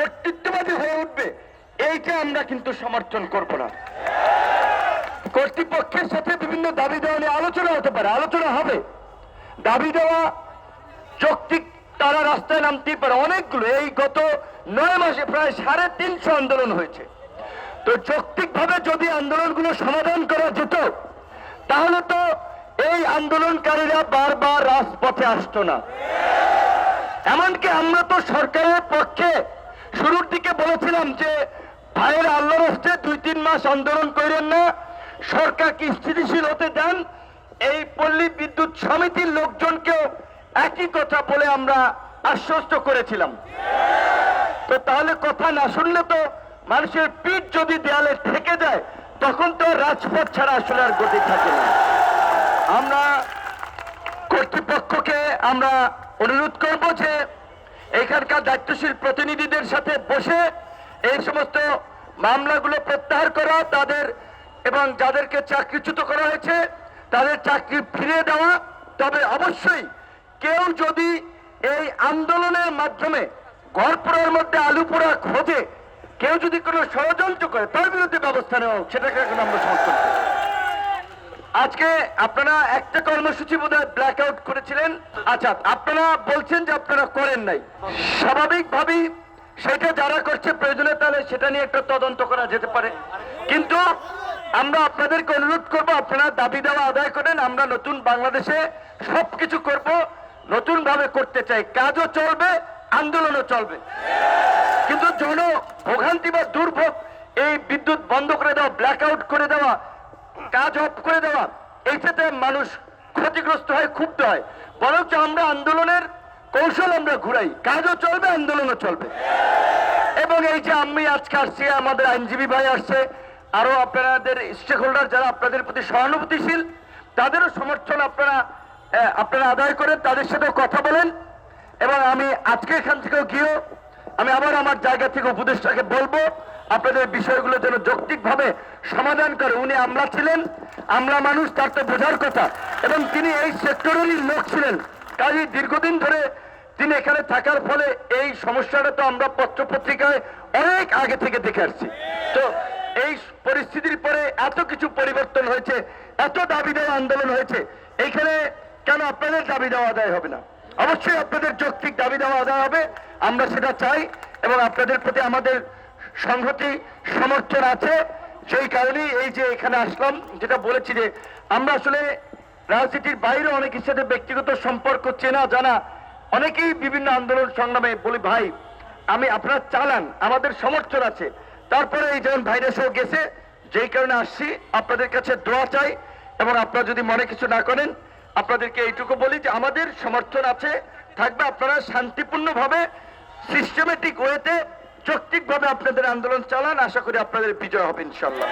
কর্তৃত্ববাদী হয়ে উঠবে, এইটা আমরা কিন্তু সমর্থন করব না। কর্তৃপক্ষের সাথে বিভিন্ন দাবি দেওয়া নিয়ে আলোচনা হতে পারে, আলোচনা হবে। দাবি দেওয়া যৌক্তিক, তারা রাস্তায় নামতেই পারে অনেকগুলো। এই গত 9 মাসে প্রায় 350 আন্দোলন হয়েছে। তো যৌক্তিকভাবে যদি আন্দোলনগুলো সমাধান করা যেত, তাহলে তো এই আন্দোলনকারীরা বারবার রাজপথে আসতো না। এমনকি আমরা তো সরকারের পক্ষে শুরুর দিকে বলেছিলাম যে ভাইয়ের আল্লাহর হস্তে 2-3 মাস আন্দোলন করেন না, সরকারকে স্থিতিশীল হতে দেন। এই পল্লী বিদ্যুৎ সমিতির লোকজনকেও একই কথা বলে আমরা আশ্বস্ত করেছিলাম। তো তাহলে কথা না শুনলে তো মানুষের পিঠ যদি দেয়ালে ঠেকে যায়, তখন তো রাজপথ ছাড়া আসলে আর গতি থাকে না। আমরা কর্তৃপক্ষকে আমরা অনুরোধ করব যে এখানকার দায়িত্বশীল প্রতিনিধিদের সাথে বসে এই সমস্ত মামলাগুলো প্রত্যাহার করা, তাদের এবং যাদেরকে চাকরিচ্যুত করা হয়েছে তাদের চাকরি ফিরিয়ে দেওয়া। তবে অবশ্যই কেউ যদি এই আন্দোলনের মাধ্যমে ঘর পোড়ার মধ্যে আলু পোড়া খোঁজে, কেউ যদি কোনো ষড়যন্ত্র করে, তার বিরুদ্ধে ব্যবস্থা নেওয়া হোক, সেটাকে এখন আমরা সমর্থন করি। আজকে আপনারা একটা কর্মসূচি বোধহয় ব্ল্যাক আউট করেছিলেন। আচ্ছা, আপনারা বলছেন যে আপনারা করেন নাই। স্বাভাবিকভাবেই সেটা যারা করছে প্রয়োজনে তাহলে সেটা নিয়ে একটা তদন্ত করা যেতে পারে। কিন্তু আমরা আপনাদেরকে অনুরোধ করব, আপনারা দাবি দেওয়া আদায় করেন। আমরা নতুন বাংলাদেশে সবকিছু করব, নতুন ভাবে করতে চাই। কাজও চলবে, আন্দোলনও চলবে। কিন্তু ভোগান্তি বা দুর্ভোগ, এই বিদ্যুৎ বন্ধ করে দেওয়া, ব্ল্যাক আউট করে দেওয়া, কাজ অফ করে দেওয়া, এইটাতে মানুষ ক্ষতিগ্রস্ত হয়, ক্ষুব্ধ হয়। বরঞ্চ আমরা আন্দোলনের কৌশল আমরা ঘুরাই, কাজও চলবে, আন্দোলনও চলবে। এবং এই যে আমি আজকে আসছি, আমাদের আইনজীবী ভাই আসছে, আরো আপনাদের স্টেক হোল্ডার যারা আপনাদের প্রতি সহানুভূতিশীল, তাদেরও সমর্থন আপনারা আদায় করেন, তাদের সাথেও কথা বলেন। এবং আমি আজকে এখান থেকেও গিয়েও আমি আবার আমার জায়গা থেকে উপদেষ্টাকে বলবো আপনাদের বিষয়গুলো যেন যৌক্তিকভাবে সমাধান করে। উনি আমলা ছিলেন, আমলা মানুষ, তার তো বোঝার কথা। এবং তিনি এই সেক্টরেরই লোক ছিলেন, কাজে দীর্ঘদিন ধরে তিনি এখানে থাকার ফলে এই সমস্যাটা তো আমরা পত্র পত্রিকায় অনেক আগে থেকে দেখে আসছি। তো এই পরিস্থিতির পরে এত কিছু পরিবর্তন হয়েছে, এত দাবি দেওয়া আন্দোলন হয়েছে, এইখানে কেন আপনাদের দাবি দেওয়া আদায় হবে না? অবশ্যই আপনাদের যৌক্তিক দাবি দেওয়া আদায় হবে, আমরা সেটা চাই। এবং আপনাদের প্রতি আমাদের সংহতি সমর্থন আছে। সেই কারণেই এই যে এখানে আসলাম, যেটা বলেছি যে আমরা আসলে রাজনীতির বাইরে অনেকের সাথে ব্যক্তিগত সম্পর্ক চেনা জানা, অনেকেই বিভিন্ন আন্দোলন সংগ্রামে বলি ভাই আপনারা চালান, আমাদের সমর্থন আছে। তারপরে এই যেমন ভাইরাসও গেছে, যেই কারণে আসছি, আপনাদের কাছে দোয়া চাই। এবং আপনারা যদি মনে কিছু না করেন, আপনাদেরকে এইটুকু বলি যে আমাদের সমর্থন আছে, থাকবে। আপনারা শান্তিপূর্ণভাবে সিস্টেমেটিক ওয়েতে যৌক্তিকভাবে আপনাদের আন্দোলন চালান, আশা করি আপনাদের বিজয় হবে ইনশাল্লাহ।